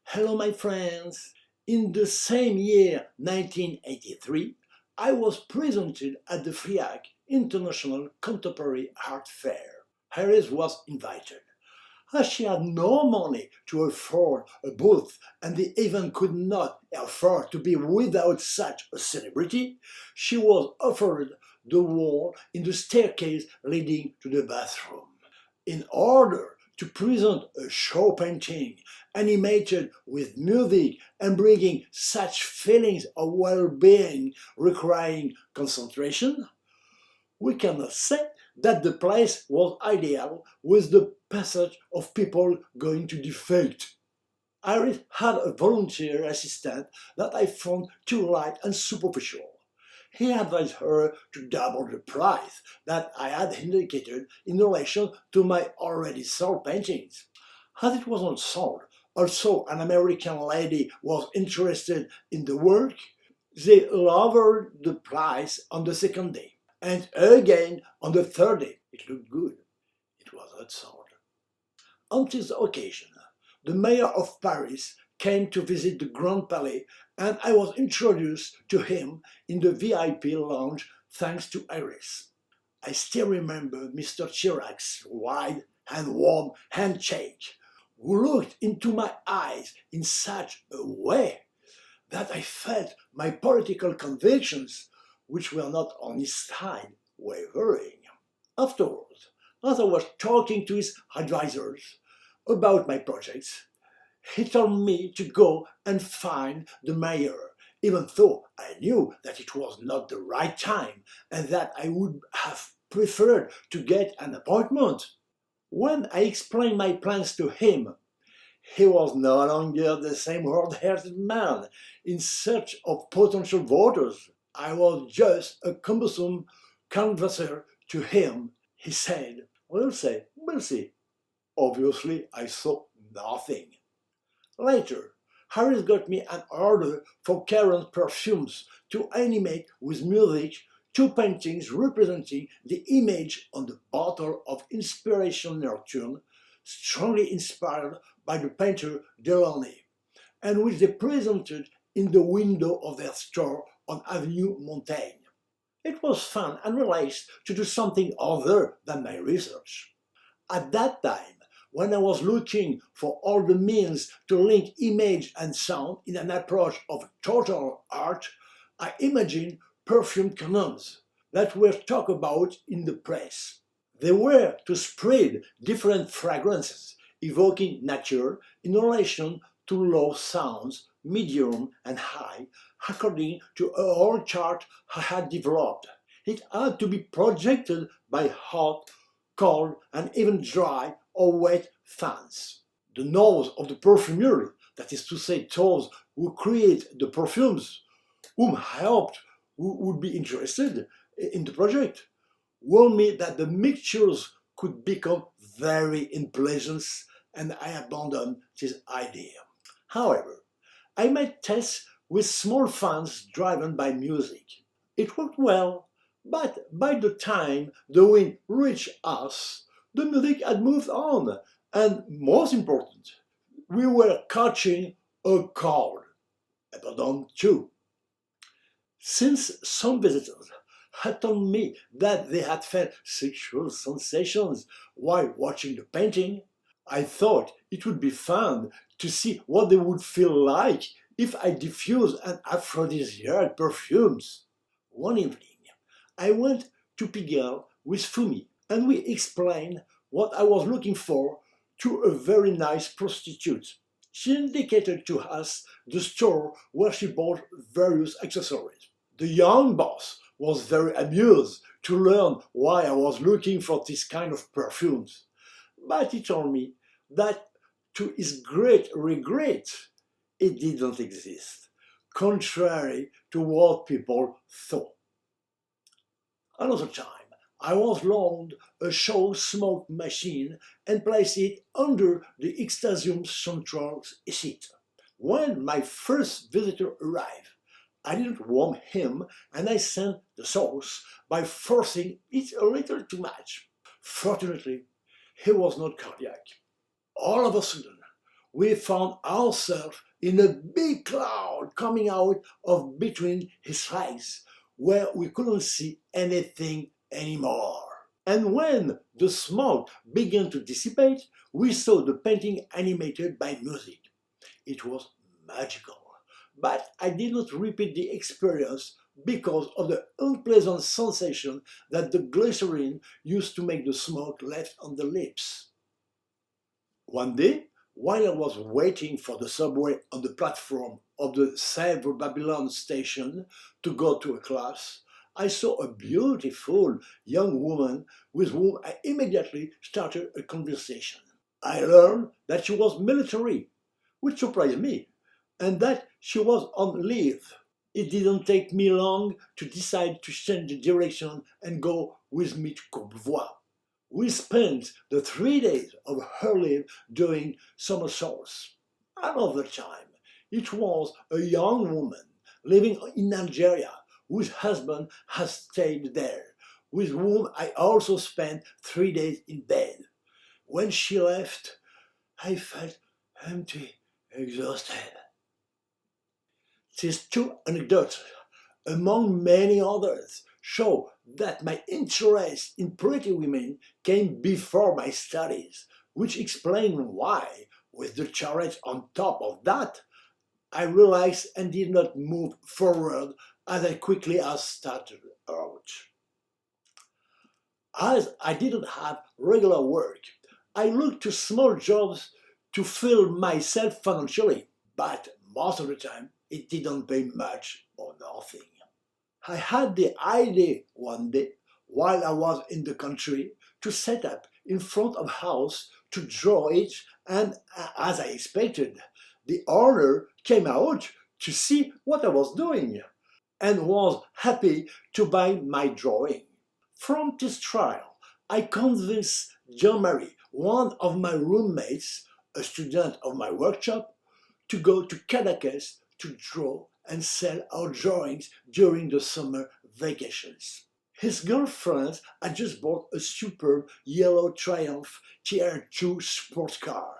Hello, my friends. In the same year, 1983, I was presented at the Fiac International Contemporary Art Fair. Harris was invited. As she had no money to afford a booth and the event could not afford to be without such a celebrity, she was offered the wall in the staircase leading to the bathroom. In order to present a show painting animated with music and bringing such feelings of well-being requiring concentration, we cannot say that the place was ideal with the passage of people going to defect. Iris had a volunteer assistant that I found too light and superficial. He advised her to double the price that I had indicated in relation to my already sold paintings. As it was not sold, also an American lady was interested in the work, they lowered the price on the second day. And again on the third day. It looked good. It was not sold. On this occasion, the mayor of Paris came to visit the Grand Palais and I was introduced to him in the VIP lounge thanks to Iris. I still remember Mr. Chirac's wide and warm handshake, who looked into my eyes in such a way that I felt my political convictions, which were not on his side, wavering. Afterwards, as I was talking to his advisors about my projects, he told me to go and find the mayor, even though I knew that it was not the right time and that I would have preferred to get an appointment. When I explained my plans to him, he was no longer the same hard-headed man in search of potential voters. I was just a cumbersome canvasser to him. He said, we'll see. Obviously, I saw nothing. Later, Harris got me an order for Caron Perfumes to animate with music 2 paintings representing the image on the bottle of Inspiration Nocturne, strongly inspired by the painter Delaunay, and which they presented in the window of their store on Avenue Montaigne. It was fun and relaxed to do something other than my research. At that time, when I was looking for all the means to link image and sound in an approach of total art, I imagined perfume canons that were talked about in the press. They were to spread different fragrances, evoking nature in relation to low sounds, medium and high, according to a whole chart I had developed. It had to be projected by hot, cold and even dry or wet fans. The nose of the perfumer, that is to say those who create the perfumes, whom I hoped would be interested in the project, warned me that the mixtures could become very unpleasant and I abandoned this idea. However, I made tests with small fans driven by music. It worked well, but by the time the wind reached us, the music had moved on, and most important, we were catching a cold. Pardon, too. Since some visitors had told me that they had felt sexual sensations while watching the painting, I thought it would be fun to see what they would feel like if I diffused an aphrodisiac perfumes. One evening, I went to Pigalle with Fumi and we explained what I was looking for to a very nice prostitute. She indicated to us the store where she bought various accessories. The young boss was very amused to learn why I was looking for this kind of perfumes, but he told me that to his great regret, it didn't exist, contrary to what people thought. Another time, I was loaned a show smoke machine and placed it under the Extasium central seat. When my first visitor arrived, I didn't warm him and I sent the sauce by forcing it a little too much. Fortunately, he was not cardiac. All of a sudden, we found ourselves in a big cloud coming out of between his legs, where we couldn't see anything anymore. And when the smoke began to dissipate, we saw the painting animated by music. It was magical. But I did not repeat the experience because of the unpleasant sensation that the glycerin used to make the smoke left on the lips. One day, while I was waiting for the subway on the platform of the Sèvres Babylon station to go to a class, I saw a beautiful young woman with whom I immediately started a conversation. I learned that she was military, which surprised me, and that she was on leave. It didn't take me long to decide to change the direction and go with me to Courbevoie. We spent the 3 days of her leave doing somersaults. Another time, it was a young woman living in Algeria whose husband has stayed there, with whom I also spent 3 days in bed. When she left, I felt empty, exhausted. These two anecdotes, among many others, show that my interest in pretty women came before my studies, which explains why, with the charrette on top of that, I realized and did not move forward as quickly as started out. As I didn't have regular work, I looked to small jobs to fill myself financially, but most of the time it didn't pay much or nothing. I had the idea one day, while I was in the country, to set up in front of a house to draw it, and as I expected, the owner came out to see what I was doing and was happy to buy my drawing. From this trial, I convinced Jean-Marie, one of my roommates, a student of my workshop, to go to Cadaqués to draw and sell our drawings during the summer vacations. His girlfriend had just bought a superb yellow Triumph TR2 sports car,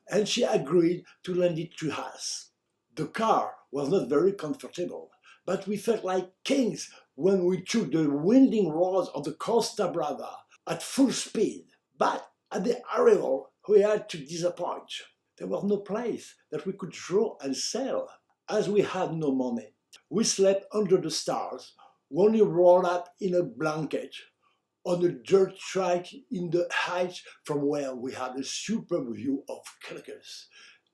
and she agreed to lend it to us. The car was not very comfortable, but we felt like kings when we took the winding roads of the Costa Brava at full speed. But at the arrival, we had to disappoint. There was no place that we could draw and sell. As we had no money, we slept under the stars, only rolled up in a blanket on a dirt track in the heights from where we had a superb view of Cadaqués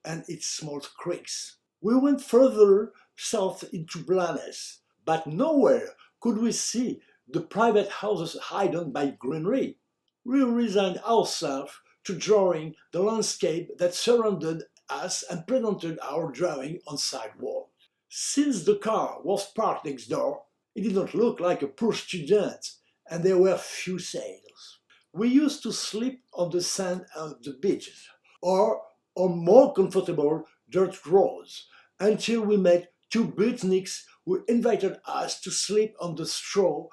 and its small creeks. We went further south into Blanes, but nowhere could we see the private houses hidden by greenery. We resigned ourselves to drawing the landscape that surrounded us and presented our drawing on sidewalk. Since the car was parked next door, it did not look like a poor student, and there were few sales. We used to sleep on the sand of the beaches, or on more comfortable dirt roads, until we met two beatniks who invited us to sleep on the straw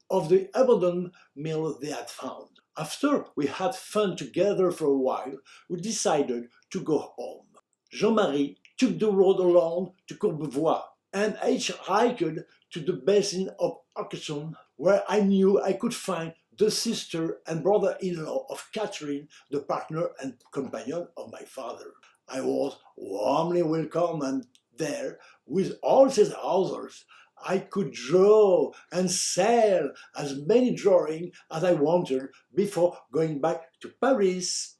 of the abandoned mill they had found. After we had fun together for a while, we decided to go home. Jean-Marie took the road alone to Courbevoie, and I hitchhiked to the basin of Arcachon, where I knew I could find the sister and brother-in-law of Catherine, the partner and companion of my father. I was warmly welcomed, and there, with all these others, I could draw and sell as many drawings as I wanted before going back to Paris.